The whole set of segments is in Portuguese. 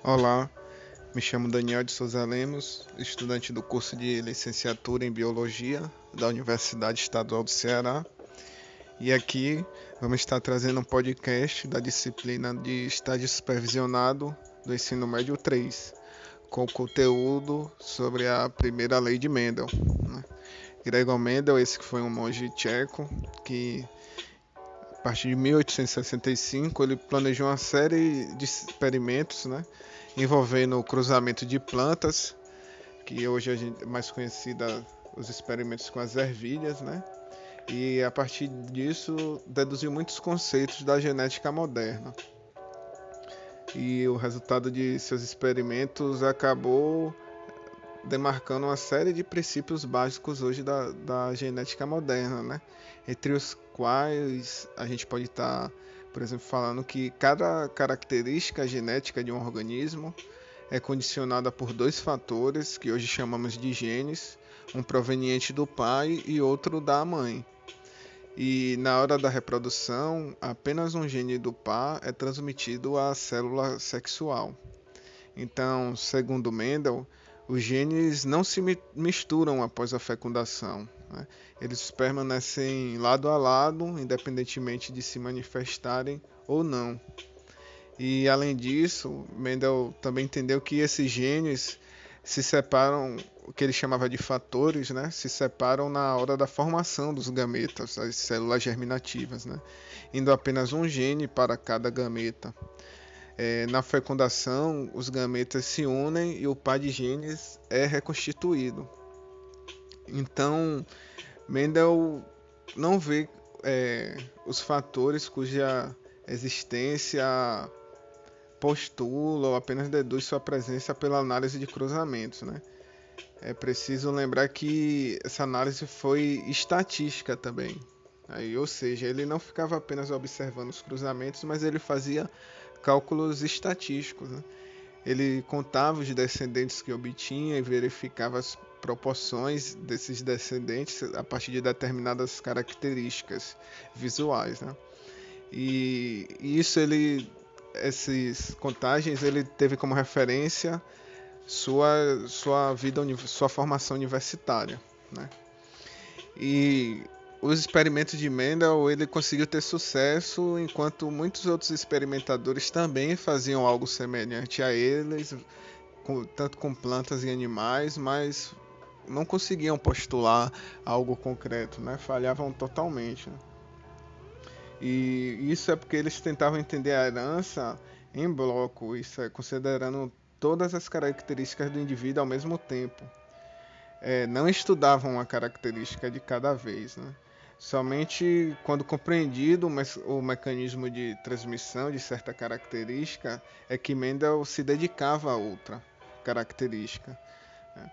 Olá, me chamo Daniel de Souza Lemos, estudante do curso de licenciatura em Biologia da Universidade Estadual do Ceará, e aqui vamos estar trazendo um podcast da disciplina de Estágio Supervisionado do Ensino Médio 3, com conteúdo sobre a primeira lei de Mendel, né? Gregor Mendel, esse que foi um monge tcheco que a partir de 1865 ele planejou uma série de experimentos, né, envolvendo o cruzamento de plantas, que hoje a gente é mais conhecida os experimentos com as ervilhas, né? E a partir disso deduziu muitos conceitos da genética moderna. E o resultado de seus experimentos acabou demarcando uma série de princípios básicos hoje da genética moderna, né? Entre os quais a gente pode estar, por exemplo, falando que cada característica genética de um organismo é condicionada por dois fatores que hoje chamamos de genes, um proveniente do pai e outro da mãe. E na hora da reprodução, apenas um gene do par é transmitido à célula sexual. Então, segundo Mendel, os genes não se misturam após a fecundação, né? Eles permanecem lado a lado, independentemente de se manifestarem ou não. E além disso, Mendel também entendeu que esses genes se separam, o que ele chamava de fatores, né? Se separam na hora da formação dos gametas, as células germinativas, né? Indo apenas um gene para cada gameta. Na fecundação, os gametas se unem e o par de genes é reconstituído. Então, Mendel não vê os fatores cuja existência postula ou apenas deduz sua presença pela análise de cruzamentos, né? É preciso lembrar que essa análise foi estatística também. Aí, ou seja, ele não ficava apenas observando os cruzamentos, mas ele fazia cálculos estatísticos, né? Ele contava os descendentes que obtinha e verificava as proporções desses descendentes a partir de determinadas características visuais, né? E isso essas contagens ele teve como referência sua vida, sua formação universitária, né? E os experimentos de Mendel ele conseguiu ter sucesso, enquanto muitos outros experimentadores também faziam algo semelhante a eles, tanto com plantas e animais, mas não conseguiam postular algo concreto, né? Falhavam totalmente, né? E isso é porque eles tentavam entender a herança em bloco, isso é, considerando todas as características do indivíduo ao mesmo tempo. Não estudavam a característica de cada vez, né? Somente quando compreendido o mecanismo de transmissão de certa característica é que Mendel se dedicava a outra característica, né?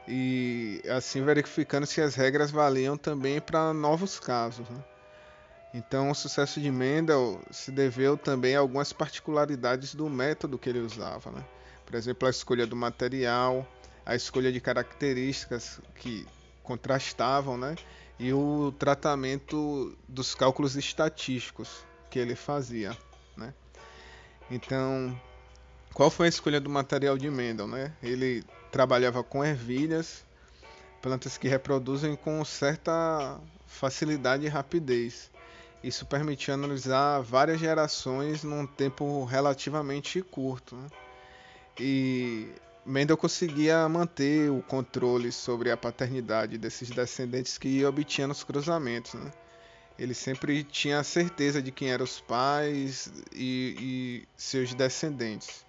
E assim verificando se as regras valiam também para novos casos, né? Então, o sucesso de Mendel se deveu também a algumas particularidades do método que ele usava, né? Por exemplo, a escolha do material, a escolha de características que contrastavam, né? E o tratamento dos cálculos estatísticos que ele fazia, né? Então, qual foi a escolha do material de Mendel, né? Ele trabalhava com ervilhas, plantas que reproduzem com certa facilidade e rapidez. Isso permitia analisar várias gerações num tempo relativamente curto, né? E Mendel conseguia manter o controle sobre a paternidade desses descendentes que obtinha nos cruzamentos, né? Ele sempre tinha a certeza de quem eram os pais e seus descendentes.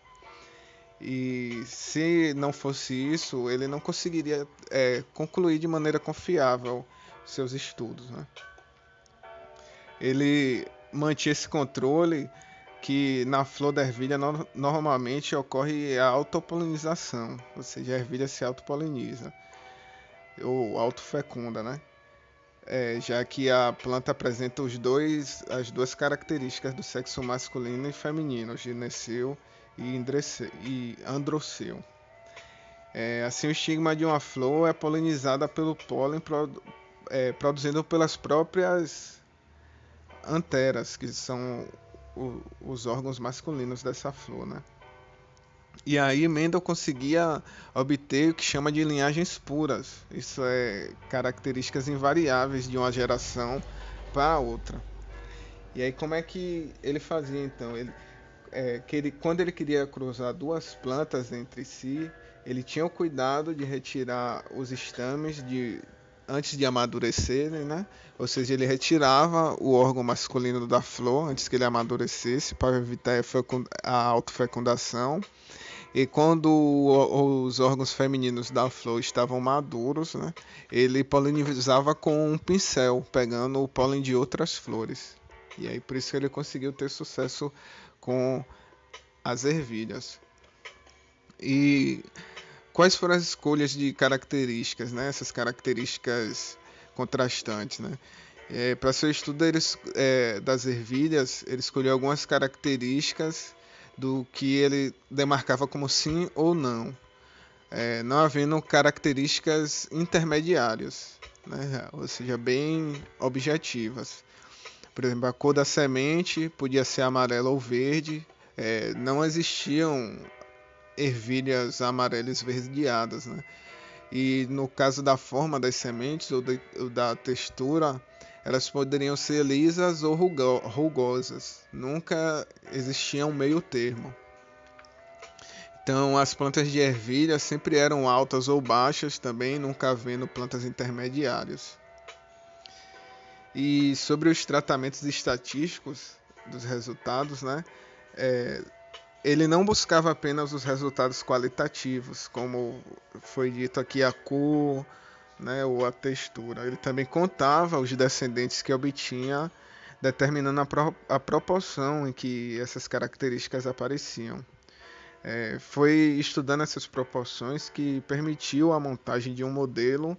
E se não fosse isso, ele não conseguiria concluir de maneira confiável seus estudos, né? Ele mantinha esse controle que na flor da ervilha normalmente ocorre a autopolinização, ou seja, a ervilha se autopoliniza ou autofecunda, né? Já que a planta apresenta as duas características do sexo masculino e feminino, gineceu e androceu. Assim, o estigma de uma flor é polinizada pelo pólen, produzido pelas próprias anteras, que são os órgãos masculinos dessa flor, né? E aí Mendel conseguia obter o que chama de linhagens puras. Isso é características invariáveis de uma geração para outra. E aí como é que ele fazia então? Quando ele queria cruzar duas plantas entre si, ele tinha o cuidado de retirar os estames antes de amadurecerem, né? Ou seja, ele retirava o órgão masculino da flor antes que ele amadurecesse para evitar a autofecundação. E quando os órgãos femininos da flor estavam maduros, né, ele polinizava com um pincel, pegando o pólen de outras flores. E aí por isso que ele conseguiu ter sucesso com as ervilhas. E quais foram as escolhas de características, né? Essas características contrastantes, né? Para seu estudo das ervilhas, ele escolheu algumas características do que ele demarcava como sim ou não, não havendo características intermediárias, né? Ou seja, bem objetivas. Por exemplo, a cor da semente podia ser amarela ou verde, não existiam ervilhas amarelas esverdeadas, né? E no caso da forma das sementes ou da textura, elas poderiam ser lisas ou rugosas. Nunca existia um meio termo. Então, as plantas de ervilha sempre eram altas ou baixas também, nunca havendo plantas intermediárias. E sobre os tratamentos estatísticos dos resultados, né? Ele não buscava apenas os resultados qualitativos, como foi dito aqui, a cor, né, ou a textura. Ele também contava os descendentes que obtinha, determinando a proporção em que essas características apareciam. Foi estudando essas proporções que permitiu a montagem de um modelo,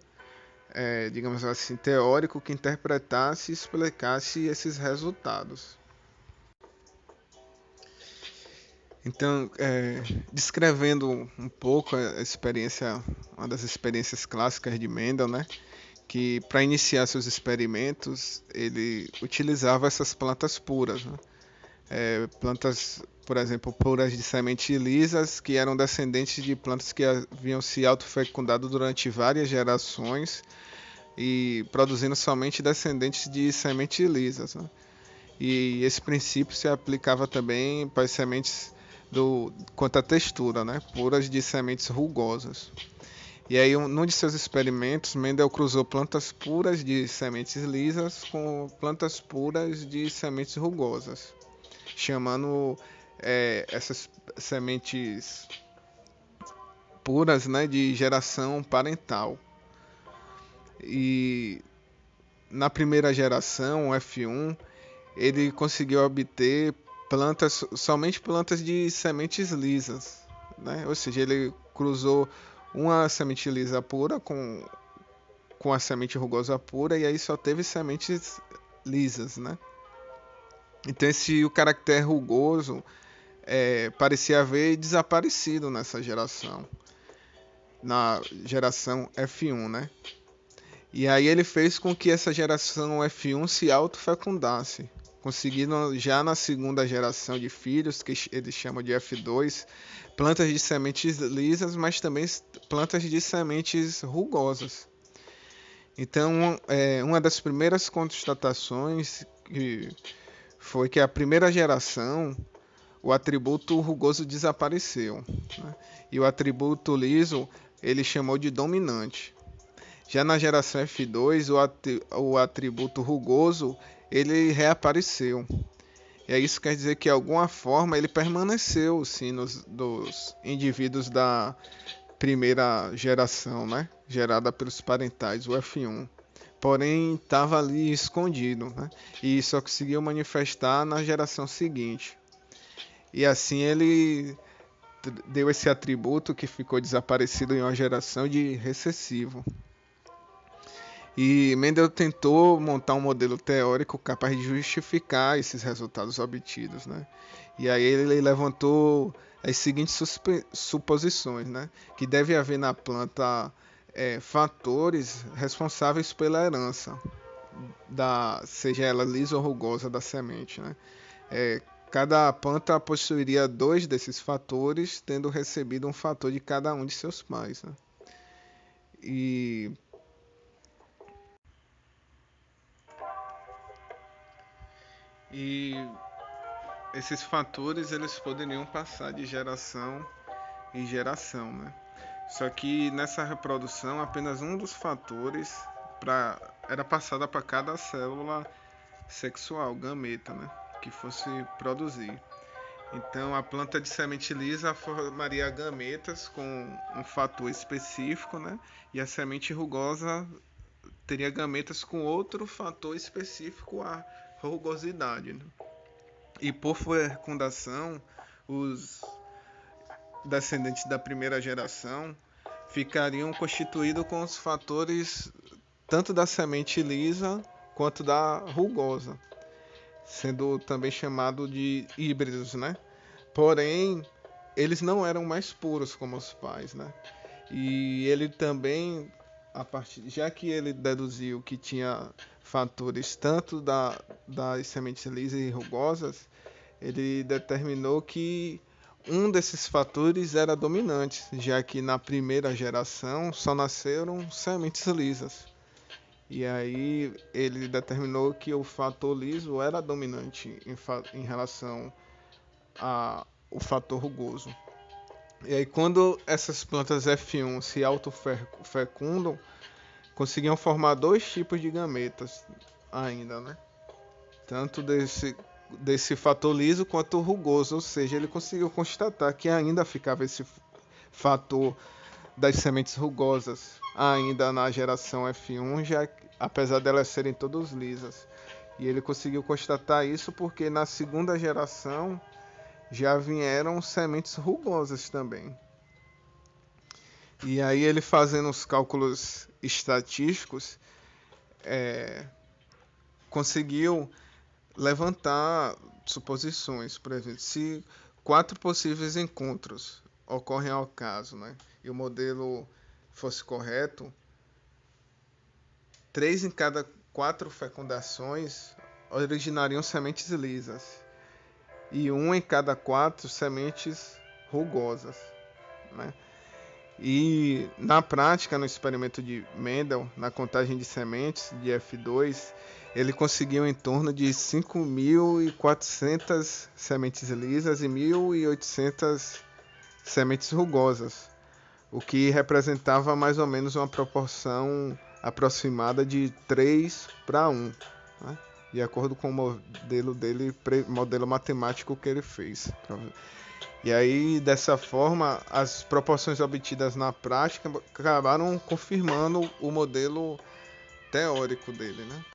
digamos assim, teórico que interpretasse e explicasse esses resultados. Então, descrevendo um pouco a experiência, uma das experiências clássicas de Mendel, né, que para iniciar seus experimentos ele utilizava essas plantas puras, né, plantas, por exemplo, puras de semente lisas, que eram descendentes de plantas que haviam se autofecundado durante várias gerações e produzindo somente descendentes de sementes lisas, né. E esse princípio se aplicava também para as sementes quanto à textura, né? Puras de sementes rugosas. E aí, num de seus experimentos, Mendel cruzou plantas puras de sementes lisas com plantas puras de sementes rugosas, chamando essas sementes puras, né, de geração parental. E na primeira geração, o F1, ele conseguiu obter somente plantas de sementes lisas, né? Ou seja, ele cruzou uma semente lisa pura com a semente rugosa pura e aí só teve sementes lisas, né? Então o caractere rugoso parecia haver desaparecido nessa geração, na geração F1, né? E aí ele fez com que essa geração F1 se autofecundasse, conseguindo já na segunda geração de filhos, que eles chamam de F2, plantas de sementes lisas, mas também plantas de sementes rugosas. Então, uma das primeiras constatações foi que a primeira geração, o atributo rugoso desapareceu, né? E o atributo liso ele chamou de dominante. Já na geração F2, o atributo rugoso ele reapareceu. E aí isso quer dizer que de alguma forma ele permaneceu sim dos indivíduos da primeira geração, né? Gerada pelos parentais, o F1. Porém, estava ali escondido, né? E só conseguiu manifestar na geração seguinte. E assim ele deu esse atributo que ficou desaparecido em uma geração de recessivo. E Mendel tentou montar um modelo teórico capaz de justificar esses resultados obtidos, né? E aí ele levantou as seguintes suposições, né? Que deve haver na planta fatores responsáveis pela herança, seja ela lisa ou rugosa da semente, né? Cada planta possuiria dois desses fatores, tendo recebido um fator de cada um de seus pais, né? E, e esses fatores eles poderiam passar de geração em geração, né? Só que nessa reprodução apenas um dos fatores era passada para cada célula sexual, gameta, né? Que fosse produzir. Então, a planta de semente lisa formaria gametas com um fator específico, né? E a semente rugosa teria gametas com outro fator específico, a rugosidade, né? E por fecundação, os descendentes da primeira geração ficariam constituídos com os fatores tanto da semente lisa quanto da rugosa, sendo também chamado de híbridos, né? Porém, eles não eram mais puros como os pais, né? E ele também, já que ele deduziu que tinha fatores tanto das sementes lisas e rugosas, ele determinou que um desses fatores era dominante, já que na primeira geração só nasceram sementes lisas. E aí ele determinou que o fator liso era dominante em relação ao fator rugoso. E aí quando essas plantas F1 se autofecundam, conseguiam formar dois tipos de gametas ainda, né? Tanto desse fator liso quanto rugoso, ou seja, ele conseguiu constatar que ainda ficava esse fator das sementes rugosas ainda na geração F1, já apesar delas serem todas lisas. E ele conseguiu constatar isso porque na segunda geração já vieram sementes rugosas também. E aí ele fazendo os cálculos estatísticos, conseguiu levantar suposições. Por exemplo, se 4 possíveis encontros ocorrem ao caso, né, e o modelo fosse correto, 3 em cada 4 fecundações originariam sementes lisas e 1 em cada 4 sementes rugosas, né? E na prática, no experimento de Mendel, na contagem de sementes de F2, ele conseguiu em torno de 5.400 sementes lisas e 1.800 sementes rugosas, o que representava mais ou menos uma proporção aproximada de 3 para 1, né? De acordo com o modelo dele, modelo matemático que ele fez. E aí, dessa forma, as proporções obtidas na prática acabaram confirmando o modelo teórico dele, né?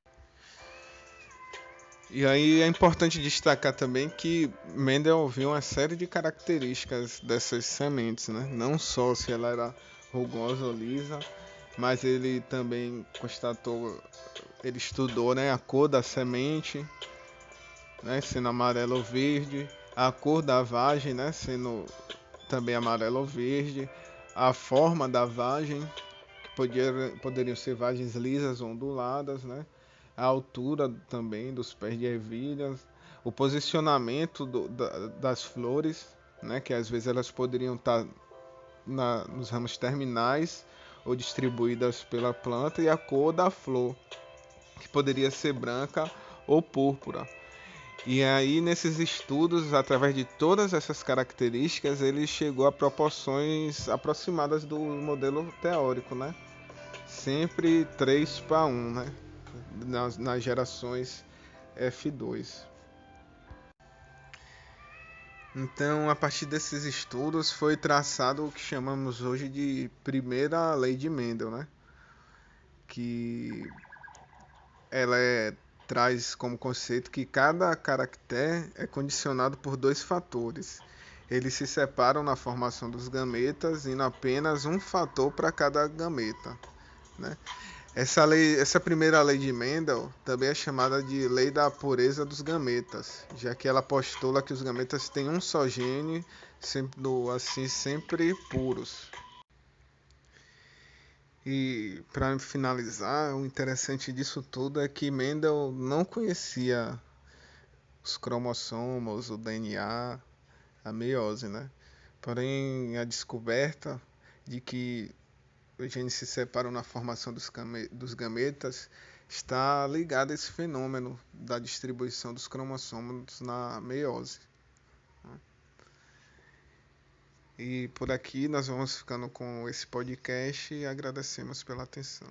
E aí é importante destacar também que Mendel viu uma série de características dessas sementes, né? Não só se ela era rugosa ou lisa, mas ele também constatou, ele estudou, né, a cor da semente, né, sendo amarelo ou verde, a cor da vagem, né, sendo também amarelo ou verde, a forma da vagem, que poderiam ser vagens lisas ou onduladas, né, a altura também dos pés de ervilhas, o posicionamento das flores, né, que às vezes elas poderiam estar nos ramos terminais ou distribuídas pela planta, e a cor da flor, que poderia ser branca ou púrpura. E aí, nesses estudos, através de todas essas características, ele chegou a proporções aproximadas do modelo teórico, né? Sempre 3 para 1, né? Nas gerações F2. Então, a partir desses estudos, foi traçado o que chamamos hoje de primeira lei de Mendel, né? Que ela traz como conceito que cada caractere é condicionado por dois fatores. Eles se separam na formação dos gametas, indo apenas um fator para cada gameta, né? Essa primeira lei de Mendel também é chamada de lei da pureza dos gametas, já que ela postula que os gametas têm um só gene, sendo assim sempre puros. E para finalizar, o interessante disso tudo é que Mendel não conhecia os cromossomos, o DNA, a meiose, né? Porém, a descoberta de que os genes se separam na formação dos gametas está ligada a esse fenômeno da distribuição dos cromossomos na meiose. E por aqui nós vamos ficando com esse podcast e agradecemos pela atenção.